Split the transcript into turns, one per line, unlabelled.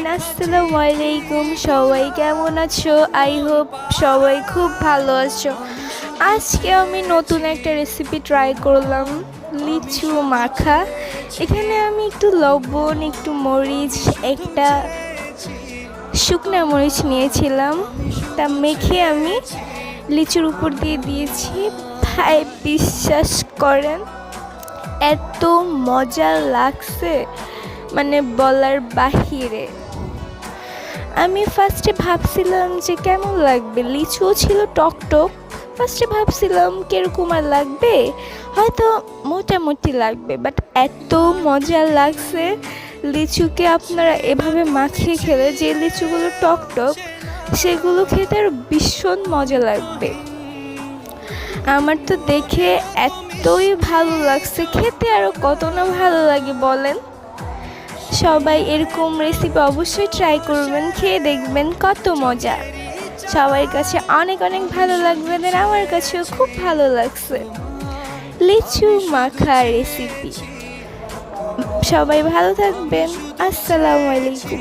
Everyone, আসসালামু আলাইকুম। সবাই কেমন আছো? আই হোপ সবাই খুব ভালো আছো। আজকে আমি নতুন একটা রেসিপি ট্রাই করলাম, লিচু মাখা। এখানে আমি একটু লবণ, একটু মরিচ, একটা শুকনা মরিচ নিয়েছিলাম, তা মেখে আমি লিচুর উপর দিয়ে দিয়েছি। ভাই বিশ্বাস করেন, এত মজা লাগছে মানে বলার বাহিরে। আমি ফার্স্টে ভাবছিলাম যে কেমন লাগবে, লিচুও ছিল টক টক। ফার্স্টে ভাবছিলাম কিরকম আর লাগবে, হয়তো মোটামুটি লাগবে, বাট এত মজা লাগছে। লিচুকে আপনারা এভাবে মাখিয়ে খেলে, যে লিচুগুলো টক টক সেগুলো খেতে আরও ভীষণ মজা লাগবে। আমার তো দেখে এতই ভালো লাগছে, খেতে আরও কত না ভালো লাগে বলেন। সবাই এরকম রেসিপি অবশ্যই ট্রাই করবেন, খেয়ে দেখবেন কত মজা। সবার কাছে অনেক অনেক ভালো লাগবে, দেন আমার কাছেও খুব ভালো লাগছে লিচু মাখা রেসিপি। সবাই ভালো থাকবেন, আসসালামু আলাইকুম।